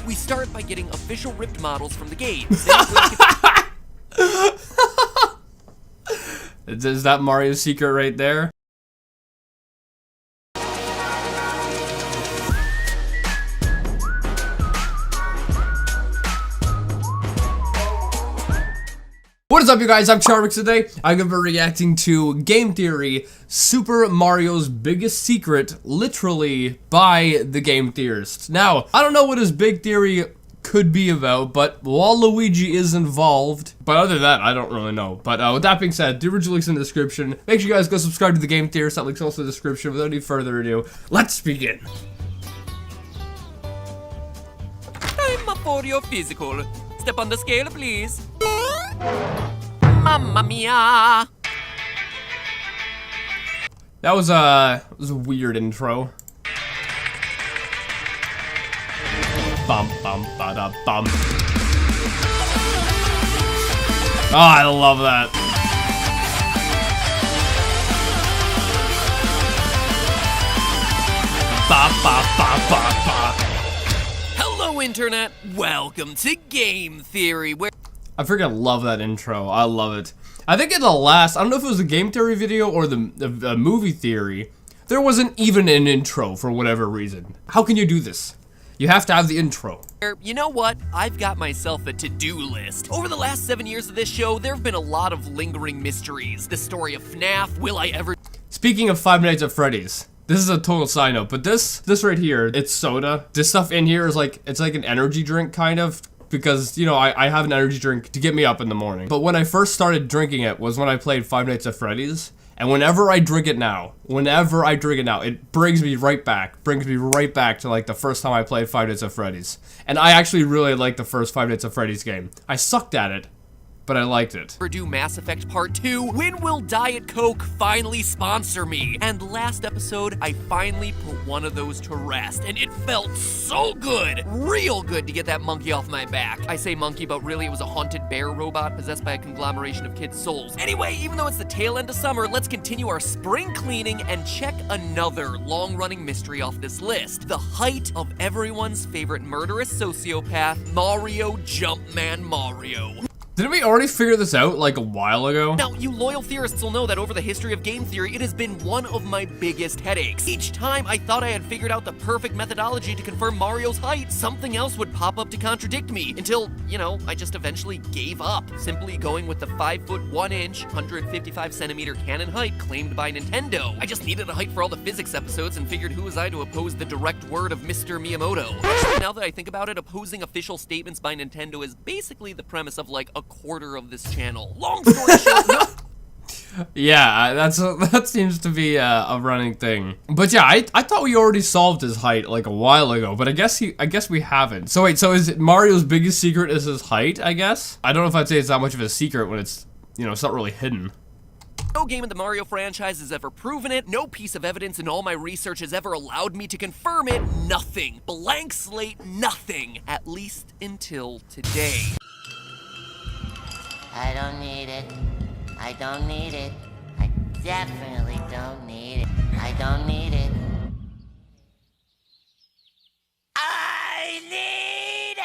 We start by getting official ripped models from the game. Is that Mario's secret right there? What is up, you guys? I'm Charmx. Today I'm going to be reacting to Game Theory, Super Mario's Biggest Secret, literally by the Game Theorist. Now, I don't know what his big theory could be about, but Waluigi is involved. But other than that, I don't really know. But with that being said, the original link's in the description. Make sure you guys go subscribe to the Game Theorist. That link's also in the description. Without any further ado, let's begin. Time for your physical. Step on the scale, please. Mamma mia! That was a weird intro. Bum bum ba da bum. Oh, I love that. Ba ba ba ba ba. Hello, Internet. Welcome to Game Theory, where I freaking love that intro. I love it. I think in the last, I don't know if it was a Game Theory video or the movie theory, there wasn't even an intro for whatever reason. How can you do this? You have to have the intro. you know what? I've got myself a to-do list. Over the last 7 years of this show, there have been a lot of lingering mysteries. The story of FNAF, will I ever... Speaking of Five Nights at Freddy's, this is a total side note, but this right here, it's soda. This stuff in here is like, it's like an energy drink kind of. Because, you know, I have an energy drink to get me up in the morning. But when I first started drinking it was when I played Five Nights at Freddy's. And whenever I drink it now, it brings me right back to like the first time I played Five Nights at Freddy's. And I actually really liked the first Five Nights at Freddy's game. I sucked at it, but I liked it. Do Mass Effect Part 2? When will Diet Coke finally sponsor me? And last episode, I finally put one of those to rest, and it felt so good, real good to get that monkey off my back. I say monkey, but really it was a haunted bear robot possessed by a conglomeration of kids' souls. Anyway, even though it's the tail end of summer, let's continue our spring cleaning and check another long-running mystery off this list. The height of everyone's favorite murderous sociopath, Mario Jumpman Mario. Didn't we already figure this out like a while ago? Now, you loyal theorists will know that over the history of game theory, it has been one of my biggest headaches. Each time I thought I had figured out the perfect methodology to confirm Mario's height, something else would pop up to contradict me until, you know, I just eventually gave up, simply going with the 5 foot 1 inch, 155 centimeter canon height claimed by Nintendo. I just needed a height for all the physics episodes and figured who was I to oppose the direct word of Mr. Miyamoto. Actually, now that I think about it, opposing official statements by Nintendo is basically the premise of like a quarter of this channel. Long story short, no. Yeah, that seems to be a running thing. But yeah, I thought we already solved his height like a while ago, but I guess we haven't. So wait, so is it Mario's biggest secret is his height, I guess? I don't know if I'd say it's that much of a secret when it's, you know, it's not really hidden. No game in the Mario franchise has ever proven it. No piece of evidence in all my research has ever allowed me to confirm it. Nothing. Blank slate, nothing. At least until today. I don't need it. I don't need it. I definitely don't need it. I don't need it. I need it!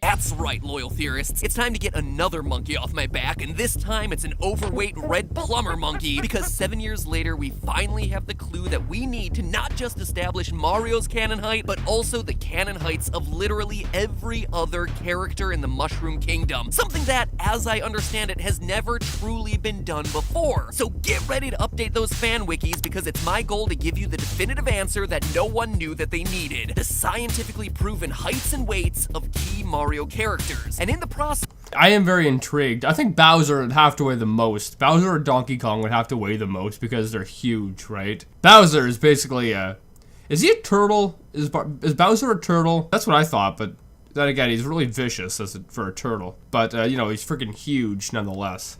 That's right, loyal theorists. It's time to get another monkey off my back, and this time it's an overweight red plumber monkey, because 7 years later, we finally have the clue that we need to not just establish Mario's canon height, but also the canon heights of literally every other character in the Mushroom Kingdom. Something that, as I understand it, has never truly been done before. So get ready to update those fan wikis, because it's my goal to give you the definitive answer that no one knew that they needed. The scientifically proven heights and weights of key Mario characters. And in the process, I am very intrigued. I think Bowser would have to weigh the most. Bowser or Donkey Kong would have to weigh the most because they're huge, right? Bowser is basically is he a turtle? Is Bowser a turtle? That's what I thought, but then again, he's really vicious for a turtle. But, you know, he's freaking huge nonetheless.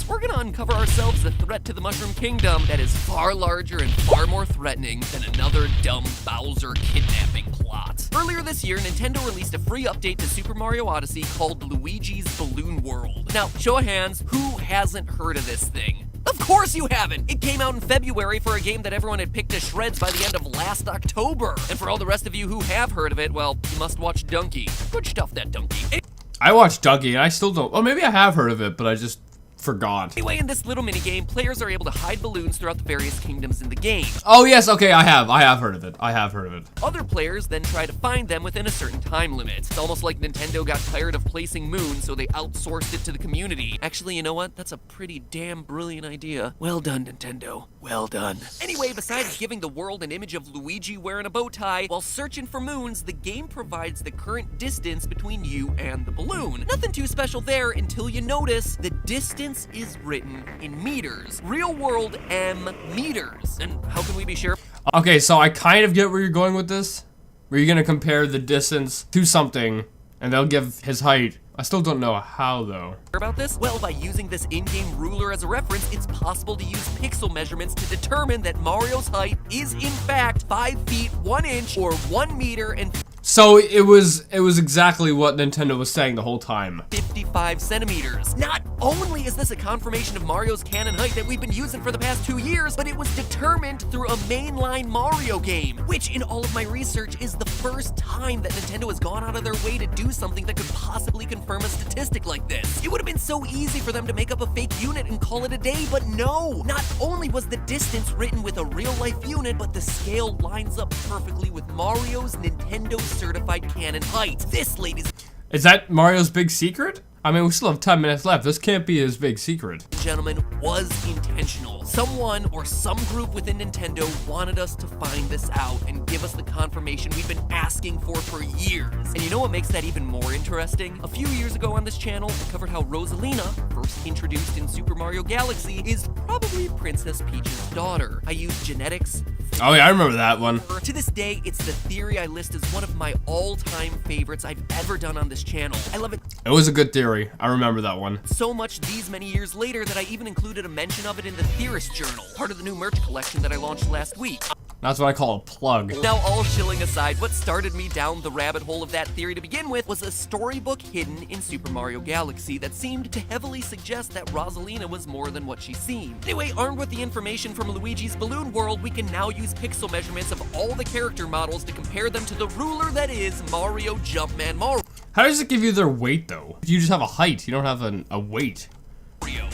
We're gonna uncover ourselves a threat to the Mushroom Kingdom that is far larger and far more threatening than another dumb Bowser kidnapping plot. Earlier this year, Nintendo released a free update to Super Mario Odyssey called Luigi's Balloon World. Now, show of hands, who hasn't heard of this thing? Of course you haven't! It came out in February for a game that everyone had picked to shreds by the end of last October. And for all the rest of you who have heard of it, well, you must watch Donkey. Good stuff, that Donkey. I watched Donkey and I still don't. Oh, maybe I have heard of it, but I just forgot. Anyway, in this little minigame, players are able to hide balloons throughout the various kingdoms in the game. Oh yes, okay, I have heard of it. I have heard of it. Other players then try to find them within a certain time limit. It's almost like Nintendo got tired of placing moons, so they outsourced it to the community. Actually, you know what? That's a pretty damn brilliant idea. Well done, Nintendo. Well done. Anyway, besides giving the world an image of Luigi wearing a bow tie while searching for moons, the game provides the current distance between you and the balloon. Nothing too special there until you notice the distance is written in meters. Real world M meters. And how can we be sure? Okay, so I kind of get where you're going with this. Where you're gonna compare the distance to something, and they'll give his height. I still don't know how, though. About this? Well, by using this in-game ruler as a reference, it's possible to use pixel measurements to determine that Mario's height is in fact 5 feet 1 inch or 1 meter and So it was exactly what Nintendo was saying the whole time. 55 centimeters. Not only is this a confirmation of Mario's canon height that we've been using for the past 2 years, but it was determined through a mainline Mario game, which in all of my research is the first time that Nintendo has gone out of their way to do something that could possibly confirm a statistic like this. It would have been so easy for them to make up a fake unit and call it a day, but no! Not only was the distance written with a real-life unit, but the scale lines up perfectly with Mario's Nintendo certified canon height. This, ladies Is that Mario's big secret? I mean, we still have 10 minutes left. This can't be his big secret. and gentlemen, was intentional. Someone or some group within Nintendo wanted us to find this out and give us the confirmation we've been asking for years. And you know what makes that even more interesting? A few years ago on this channel, I covered how Rosalina, first introduced in Super Mario Galaxy, is probably Princess Peach's daughter. I used genetics. Oh yeah, I remember that one. To this day, it's the theory I list as one of my all-time favorites I've ever done on this channel. I love it It was a good theory. I remember that one. so much these many years later that I even included a mention of it in the Theorist Journal, part of the new merch collection that I launched last week. That's what I call a plug. Now, all shilling aside, what started me down the rabbit hole of that theory to begin with was a storybook hidden in Super Mario Galaxy that seemed to heavily suggest that Rosalina was more than what she seemed. Anyway, armed with the information from Luigi's Balloon World, we can now use pixel measurements of all the character models to compare them to the ruler that is Mario Jumpman Mario. How does it give you their weight, though? You just have a height. You don't have a weight.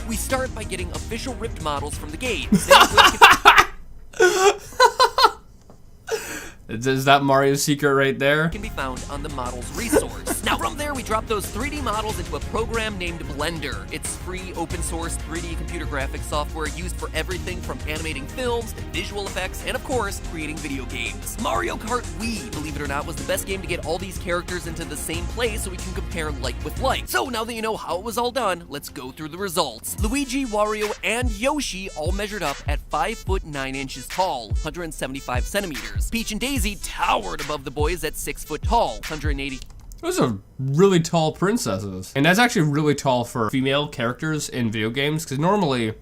We start by getting official ripped models from the game. Is that Mario's secret right there? Can be found on the models resource. Now from there we drop those 3D models into a program named Blender. It's free open source 3D computer graphics software used for everything from animating films to visual effects and of course creating video games. Mario Kart Wii, believe it or not, was the best game to get all these characters into the same place so we can compare like with like. So now that you know how it was all done, let's go through the results. Luigi, Wario, and Yoshi all measured up at 5 foot 9 inches tall, 175 centimeters. Peach and Daisy towered above the boys at 6 foot tall, 180. Those are really tall princesses. And that's actually really tall for female characters in video games, because normally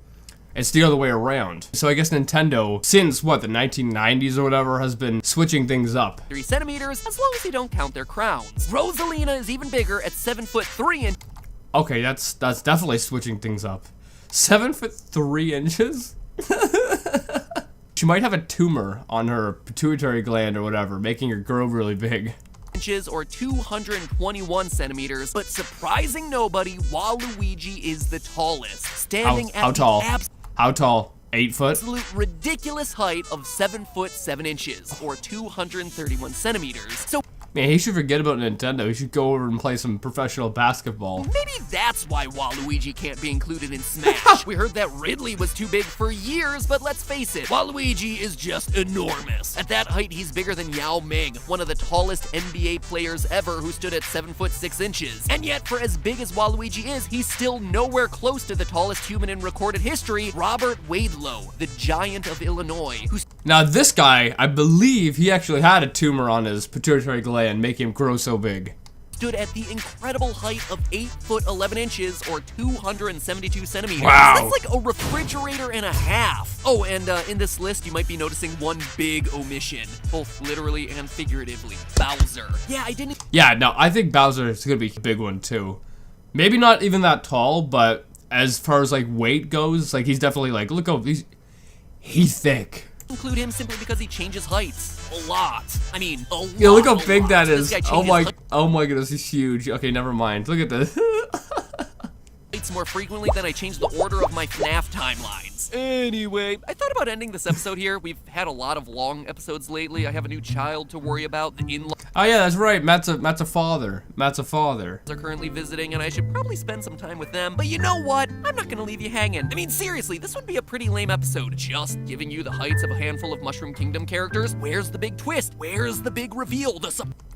it's the other way around. So I guess Nintendo, since what, the 1990s or whatever, has been switching things up. 3 centimeters, as long as you don't count their crowns. Rosalina is even bigger at 7 foot 3 inches. Okay, that's definitely switching things up. 7 foot 3 inches? She might have a tumor on her pituitary gland or whatever, making her grow really big. Or 221 centimeters, but surprising nobody, Waluigi is the tallest, standing How at tall? the How tall? 8 foot? absolute ridiculous height of 7 foot 7 inches, or 231 centimeters. So Man, he should forget about Nintendo. He should go over and play some professional basketball. maybe that's why Waluigi can't be included in Smash. We heard that Ridley was too big for years, but let's face it, Waluigi is just enormous. At that height, he's bigger than Yao Ming, one of the tallest NBA players ever who stood at 7 foot 6 inches. And yet, for as big as Waluigi is, he's still nowhere close to the tallest human in recorded history, Robert Wadlow, the giant of Illinois, who's Now this guy, I believe he actually had a tumor on his pituitary gland, making him grow so big. stood at the incredible height of 8 foot 11 inches or 272 centimeters. Wow. That's like a refrigerator and a half. Oh, and in this list, you might be noticing one big omission, both literally and figuratively. Bowser. Yeah, I didn't. Yeah, no, I think Bowser is gonna be a big one too. Maybe not even that tall, but as far as like weight goes, like he's definitely like, look, he's thick. Include him simply because he changes heights a lot. I mean, a lot. Yeah, look how big that This is. guy Oh changes my goodness, he's huge. Okay, never mind. Look at this. heights more frequently than I change the order of my FNAF timelines. Anyway, I thought about ending this episode here. We've had a lot of long episodes lately. I have a new child to worry about. The in-laws Oh yeah, that's right. Matt's a father. Matt's a father. are currently visiting, and I should probably spend some time with them. But you know what? I'm not gonna leave you hanging. I mean, seriously, this would be a pretty lame episode. Just giving you the heights of a handful of Mushroom Kingdom characters. Where's the big twist? Where's the big reveal?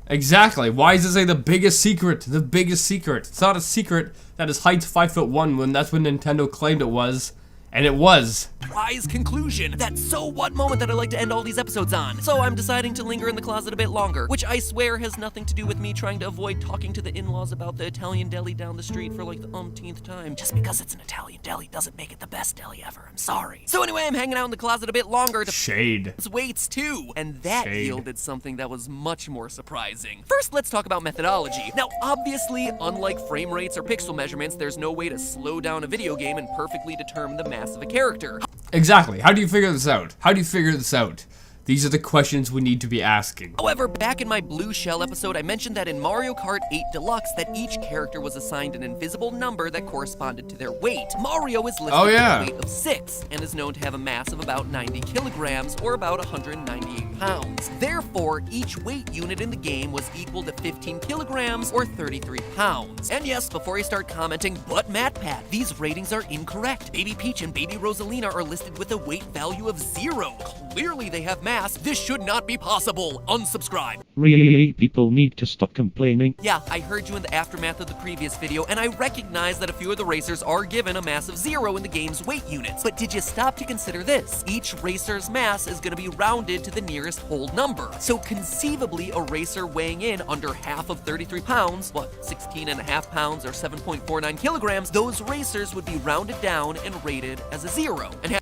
Exactly. Why does it say the biggest secret? The biggest secret. It's not a secret that his height's 5'1" when that's what Nintendo claimed it was. And it was. Surprise conclusion. That so what moment that I like to end all these episodes on. So I'm deciding to linger in the closet a bit longer, which I swear has nothing to do with me trying to avoid talking to the in-laws about the Italian deli down the street for like the umpteenth time. Just because it's an Italian deli doesn't make it the best deli ever. I'm sorry. So anyway, I'm hanging out in the closet a bit longer to Shade. weights too, and that Shade. yielded something that was much more surprising. First, let's talk about methodology. Now, obviously, unlike frame rates or pixel measurements, there's no way to slow down a video game and perfectly determine the mass of a character. Exactly. How do you figure this out? How do you figure this out? These are the questions we need to be asking. However, back in my Blue Shell episode, I mentioned that in Mario Kart 8 Deluxe that each character was assigned an invisible number that corresponded to their weight. Mario is listed Oh, yeah. with a weight of 6 and is known to have a mass of about 90 kilograms or about 198 pounds. Therefore, each weight unit in the game was equal to 15 kilograms or 33 pounds. And yes, before you start commenting, but MatPat, these ratings are incorrect. Baby Peach and Baby Rosalina are listed with a weight value of 0. Clearly they have mass. This should not be possible. Unsubscribe. Really, people need to stop complaining. Yeah, I heard you in the aftermath of the previous video, and I recognize that a few of the racers are given a mass of 0 in the game's weight units. But did you stop to consider this? Each racer's mass is going to be rounded to the nearest whole number. So conceivably, a racer weighing in under half of 33 pounds, 16.5 pounds or 7.49 kilograms, those racers would be rounded down and rated as a 0. And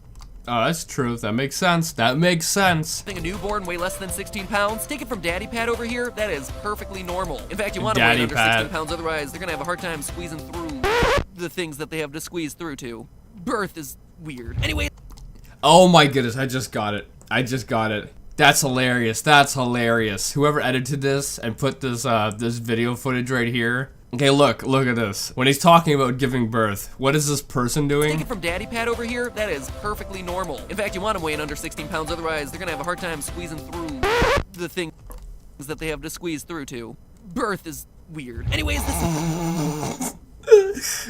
Oh, that's true. That makes sense. That makes sense. having a newborn weigh less than 16 pounds, take it from Daddy Pat over here, that is perfectly normal. In fact, you want to weigh Daddy under Pat. 16 pounds, otherwise they're going to have a hard time squeezing through the things that they have to squeeze through to. Birth is weird. Anyway, Oh my goodness, I just got it. I just got it. That's hilarious. That's hilarious. Whoever edited this and put this this video footage right here. Okay, look at this. When he's talking about giving birth, what is this person take doing? it from Daddy Pat over here, that is perfectly normal. In fact, you want to weigh in under 16 pounds, otherwise they're going to have a hard time squeezing through the things that they have to squeeze through to. Birth is weird. Anyways, this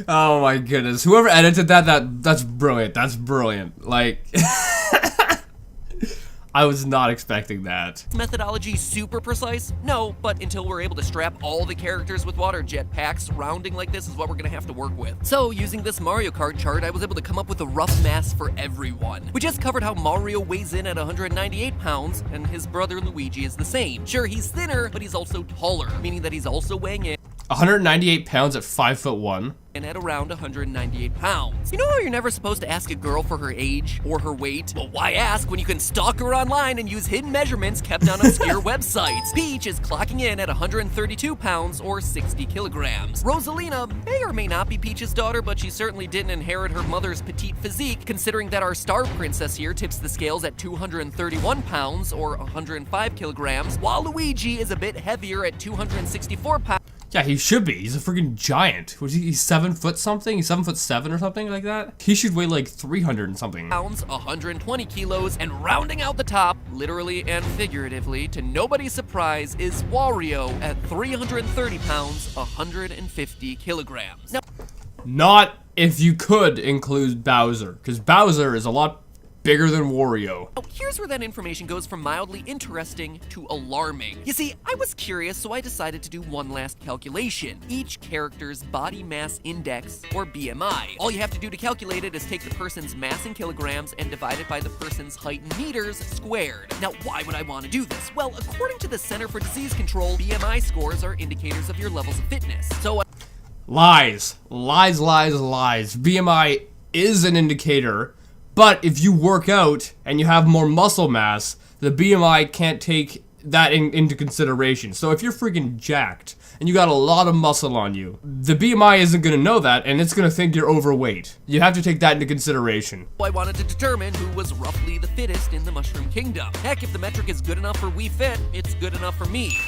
Oh my goodness. Whoever edited that's brilliant. That's brilliant. Like I was not expecting that. methodology super precise? No, but until we're able to strap all the characters with water jetpacks, rounding like this is what we're gonna have to work with. So, using this Mario Kart chart, I was able to come up with a rough mass for everyone. We just covered how Mario weighs in at 198 pounds, and his brother Luigi is the same. Sure, he's thinner, but he's also taller, meaning that he's also weighing in 198 pounds at 5'1". and at around 198 pounds. You know how you're never supposed to ask a girl for her age or her weight? Well, why ask when you can stalk her online and use hidden measurements kept on obscure websites? Peach is clocking in at 132 pounds or 60 kilograms. Rosalina may or may not be Peach's daughter, but she certainly didn't inherit her mother's petite physique, considering that our star princess here tips the scales at 231 pounds or 105 kilograms, while Luigi is a bit heavier at 264 pounds. Yeah, he should be. He's a freaking giant. Was he's 7 foot something? He's 7'7" or something like that? He should weigh like 300 and something. Pounds, 120 kilos, and rounding out the top, literally and figuratively, to nobody's surprise, is Wario at 330 pounds, 150 kilograms. Now, Not if you could include Bowser, because Bowser is a lot bigger than Wario. here's where that information goes from mildly interesting to alarming. You see, I was curious, so I decided to do one last calculation. Each character's body mass index, or BMI. All you have to do to calculate it is take the person's mass in kilograms and divide it by the person's height in meters squared. Now, why would I want to do this? Well, according to the Center for Disease Control, BMI scores are indicators of your levels of fitness. So, Lies. Lies, lies, lies. BMI is an indicator, but if you work out and you have more muscle mass, the BMI can't take that into consideration. So if you're freaking jacked and you got a lot of muscle on you, the BMI isn't gonna know that, and it's gonna think you're overweight. You have to take that into consideration. I wanted to determine who was roughly the fittest in the Mushroom Kingdom. Heck, if the metric is good enough for We Fit, it's good enough for me.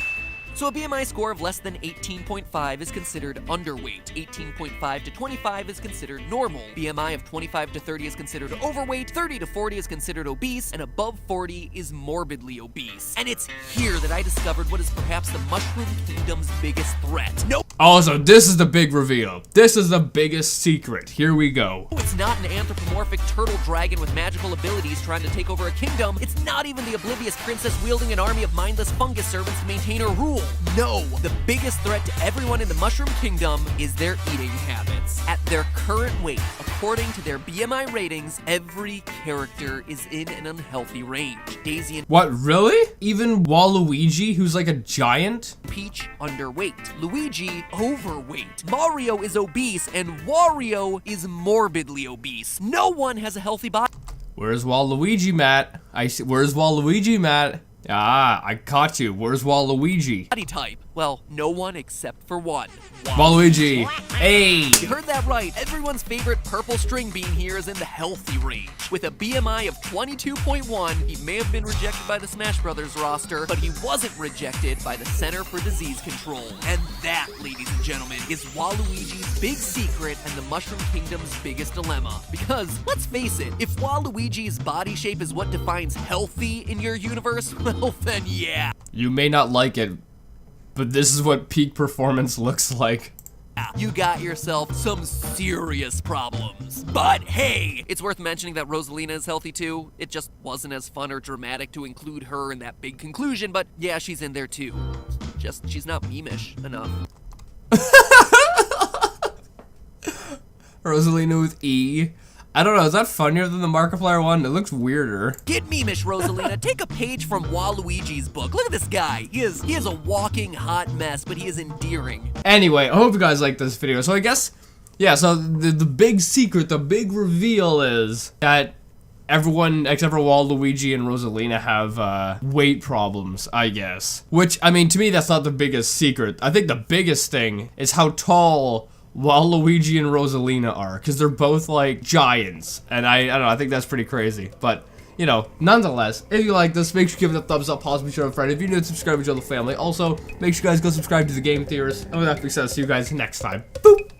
So a BMI score of less than 18.5 is considered underweight. 18.5 to 25 is considered normal. BMI of 25 to 30 is considered overweight. 30 to 40 is considered obese. And above 40 is morbidly obese. And it's here that I discovered what is perhaps the Mushroom Kingdom's biggest threat. Nope. Oh, so this is the big reveal. This is the biggest secret. Here we go. It's not an anthropomorphic turtle dragon with magical abilities trying to take over a kingdom. It's not even the oblivious princess wielding an army of mindless fungus servants to maintain her rule. No, the biggest threat to everyone in the Mushroom Kingdom is their eating habits. At their current weight, according to their BMI ratings, every character is in an unhealthy range. Daisy and What, really? Even Waluigi, who's like a giant? Peach, underweight. Luigi, overweight. Mario is obese, and Wario is morbidly obese. No one has a healthy body. Where's Waluigi, Matt? Where's Waluigi, Matt? Ah, I caught you. Where's Waluigi? Body type. Well, no one except for one. Waluigi. Hey! You heard that right. Everyone's favorite purple string bean here is in the healthy range. With a BMI of 22.1, he may have been rejected by the Smash Brothers roster, but he wasn't rejected by the Center for Disease Control. And that, ladies and gentlemen, is Waluigi's big secret and the Mushroom Kingdom's biggest dilemma. Because, let's face it, if Waluigi's body shape is what defines healthy in your universe, well then yeah. You may not like it, but this is what peak performance looks like. You got yourself some serious problems. But hey, it's worth mentioning that Rosalina is healthy too. It just wasn't as fun or dramatic to include her in that big conclusion, but yeah, she's in there too. Just, she's not memeish enough. Rosalina with E. I don't know, is that funnier than the Markiplier one? It looks weirder. Get memeish, Rosalina. Take a page from Waluigi's book. Look at this guy. He is a walking hot mess, but he is endearing. Anyway, I hope you guys liked this video. So I guess, yeah, so the big secret, the big reveal is that everyone except for Waluigi and Rosalina have weight problems, I guess. Which, I mean, to me, that's not the biggest secret. I think the biggest thing is how tall Waluigi and Rosalina are, because they're both like giants, and I don't know, I think that's pretty crazy. But you know, nonetheless, if you like this, make sure you give it a thumbs up, possibly share with a friend. If you're new, subscribe to the family. Also, make sure you guys go subscribe to the Game Theorist. And with that being said, see you guys next time. Boop.